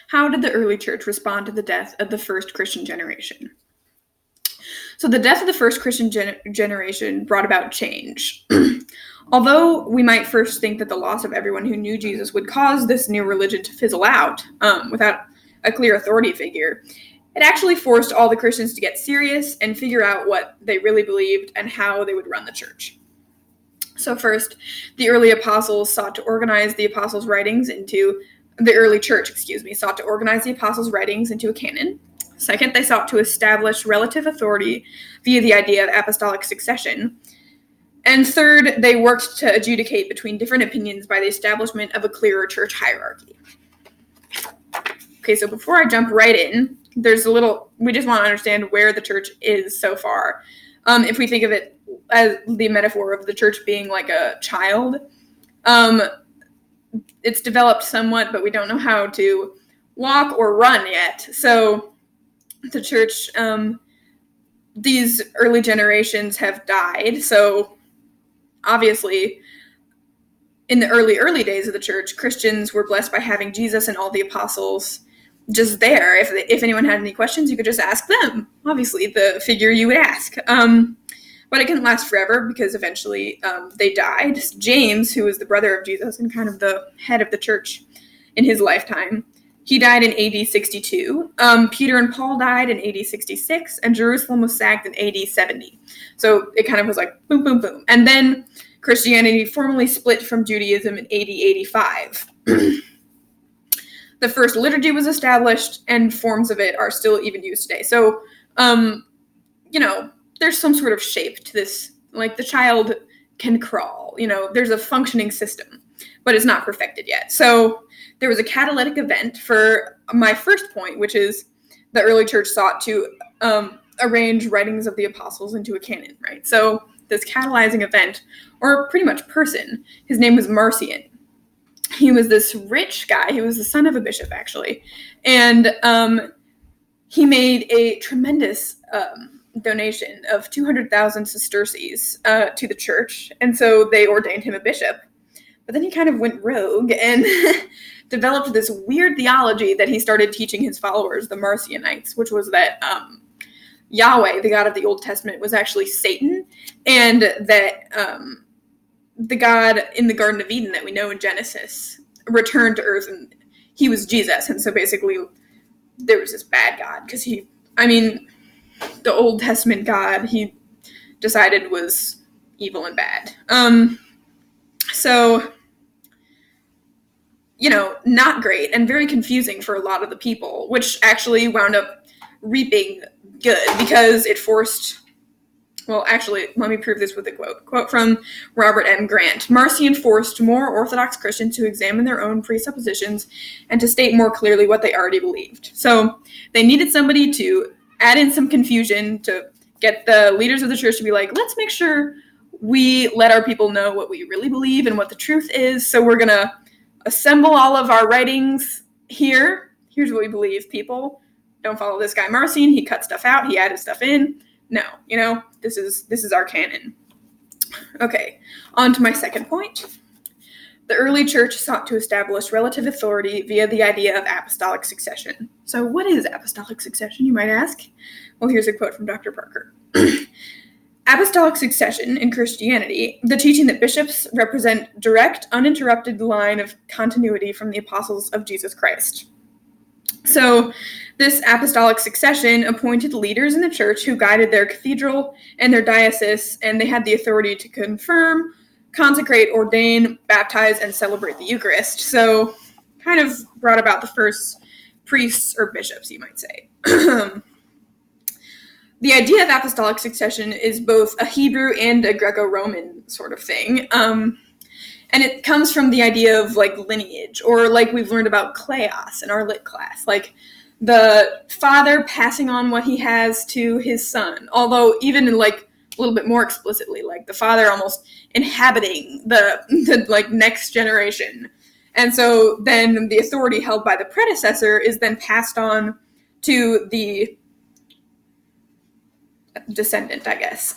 How did the early church respond to the death of the first Christian generation? So the death of the first Christian generation brought about change. Although we might first think that the loss of everyone who knew Jesus would cause this new religion to fizzle out without a clear authority figure, it actually forced all the Christians to get serious and figure out what they really believed and how they would run the church. So first, the early apostles sought to organize the apostles' writings into the early church, sought to organize the apostles' writings into a canon. Second, they sought to establish relative authority via the idea of apostolic succession. And third, they worked to adjudicate between different opinions by the establishment of a clearer church hierarchy. Okay, so before I jump right in, we just want to understand where the church is so far. If we think of it as the metaphor of the church being like a child, it's developed somewhat, but we don't know how to walk or run yet. So the church, these early generations have died. So obviously, in the early days of the church, Christians were blessed by having Jesus and all the apostles just there. If anyone had any questions, you could just ask them. Obviously, the figure you would ask. But it couldn't last forever because eventually they died. James, who was the brother of Jesus and kind of the head of the church in his lifetime, he died in AD 62. Peter and Paul died in AD 66, and Jerusalem was sacked in AD 70. So it kind of was like boom, boom, boom. And then Christianity formally split from Judaism in AD 85. The first liturgy was established, and forms of it are still even used today. So, there's some sort of shape to this. Like, the child can crawl. There's a functioning system, but it's not perfected yet. So there was a catalytic event for my first point, which is the early church sought to arrange writings of the apostles into a canon, right? So this catalyzing event, or pretty much person, his name was Marcion. He was this rich guy. He was the son of a bishop, actually. And he made a tremendous donation of 200,000 sesterces to the church. And so they ordained him a bishop. But then he kind of went rogue and developed this weird theology that he started teaching his followers, the Marcionites, which was that Yahweh, the God of the Old Testament, was actually Satan, and that the God in the Garden of Eden that we know in Genesis returned to earth, and he was Jesus. And so basically there was this bad God because the Old Testament God, he decided was evil and bad. So, not great and very confusing for a lot of the people, which actually wound up reaping good because it forced, let me prove this with a quote. Quote from Robert M. Grant. Marcion forced more Orthodox Christians to examine their own presuppositions and to state more clearly what they already believed. So they needed somebody to add in some confusion to get the leaders of the church to be like, let's make sure we let our people know what we really believe and what the truth is. So we're going to assemble all of our writings here. Here's what we believe, people. Don't follow this guy Marcion. He cut stuff out. He added stuff in. No, this is our canon. Okay, on to my second point. The early church sought to establish relative authority via the idea of apostolic succession. So what is apostolic succession, you might ask? Well, here's a quote from Dr. Parker. Apostolic succession in Christianity, the teaching that bishops represent direct, uninterrupted line of continuity from the apostles of Jesus Christ. So this apostolic succession appointed leaders in the church who guided their cathedral and their diocese, and they had the authority to confirm, consecrate, ordain, baptize, and celebrate the Eucharist. So kind of brought about the first priests or bishops, you might say. The idea of apostolic succession is both a Hebrew and a Greco-Roman sort of thing. And it comes from the idea of like lineage, or like we've learned about kleos in our lit class, like the father passing on what he has to his son. Although even in like a little bit more explicitly, like the father almost inhabiting the like next generation. And so then the authority held by the predecessor is then passed on to the descendant, I guess.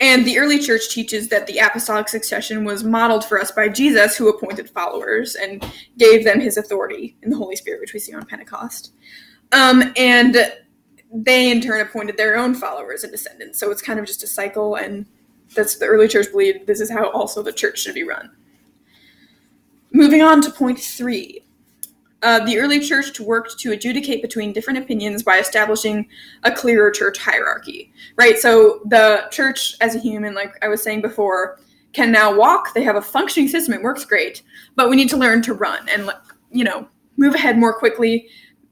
And the early church teaches that the apostolic succession was modeled for us by Jesus, who appointed followers and gave them his authority in the Holy Spirit, which we see on Pentecost. And they, in turn, appointed their own followers and descendants. So it's kind of just a cycle, and that's the early church believed this is how also the church should be run. Moving on to point 3. The early church worked to adjudicate between different opinions by establishing a clearer church hierarchy, right? So the church as a human, like I was saying before, can now walk. They have a functioning system. It works great, but we need to learn to run and, move ahead more quickly.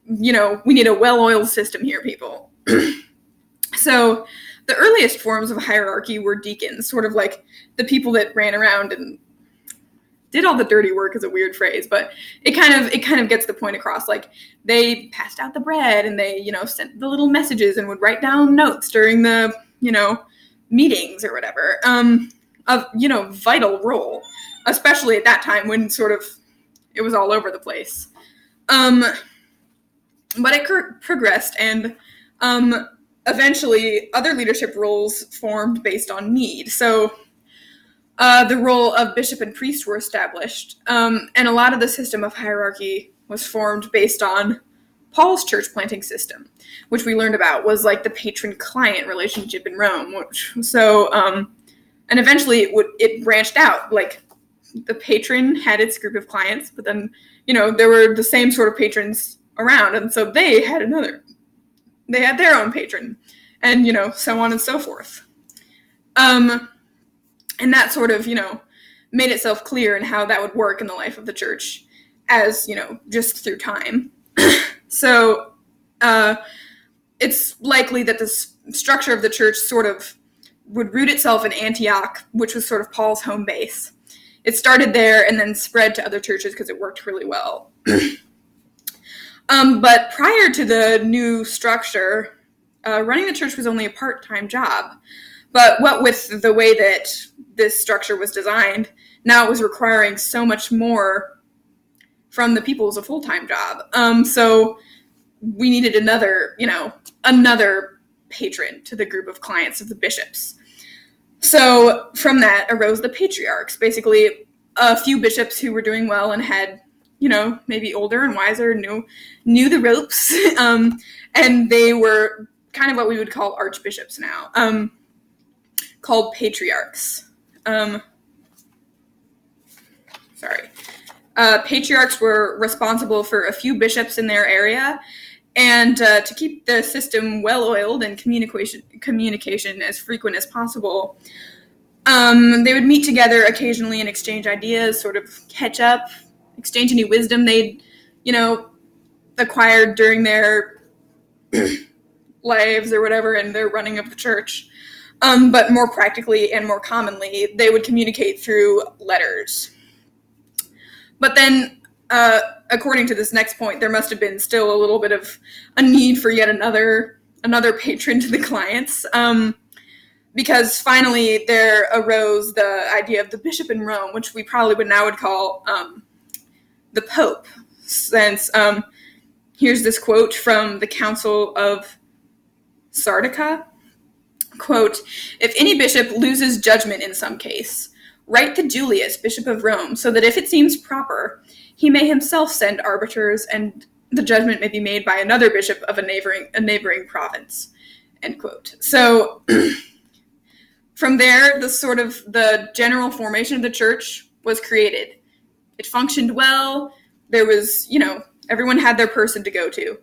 We need a well-oiled system here, people. So the earliest forms of hierarchy were deacons, sort of like the people that ran around and did all the dirty work is a weird phrase, but it kind of gets the point across. Like, they passed out the bread and they, sent the little messages and would write down notes during the, meetings or whatever. Vital role, especially at that time when sort of it was all over the place. But it progressed, and eventually other leadership roles formed based on need. So the role of bishop and priest were established, and a lot of the system of hierarchy was formed based on Paul's church planting system, which we learned about was like the patron-client relationship in Rome. And eventually it branched out. Like, the patron had its group of clients, but then there were the same sort of patrons around, and so they had their own patron, and so on and so forth. And that sort of, made itself clear in how that would work in the life of the church as, just through time. So it's likely that the structure of the church sort of would root itself in Antioch, which was sort of Paul's home base. It started there and then spread to other churches because it worked really well. But prior to the new structure, running the church was only a part-time job. But what with the way that this structure was designed, now it was requiring so much more from the people as a full-time job. So we needed another patron to the group of clients of the bishops. So from that arose the patriarchs, basically a few bishops who were doing well and had, maybe older and wiser, knew the ropes. And they were kind of what we would call archbishops now. Called patriarchs. Patriarchs were responsible for a few bishops in their area, and to keep the system well-oiled and communication as frequent as possible, they would meet together occasionally and exchange ideas, sort of catch up, exchange any wisdom they'd, acquired during their lives or whatever in their running of the church. But more practically and more commonly, they would communicate through letters. But then, according to this next point, there must have been still a little bit of a need for yet another patron to the clients, because finally there arose the idea of the bishop in Rome, which we probably would call the Pope. Since here's this quote from the Council of Sardica. Quote, "If any bishop loses judgment in some case, write to Julius, Bishop of Rome, so that if it seems proper, he may himself send arbiters, and the judgment may be made by another bishop of a neighboring province." End quote. So from there, the general formation of the church was created. It functioned well. There was, everyone had their person to go to.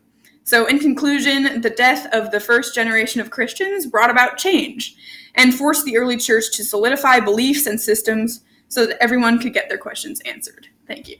So in conclusion, the death of the first generation of Christians brought about change and forced the early church to solidify beliefs and systems so that everyone could get their questions answered. Thank you.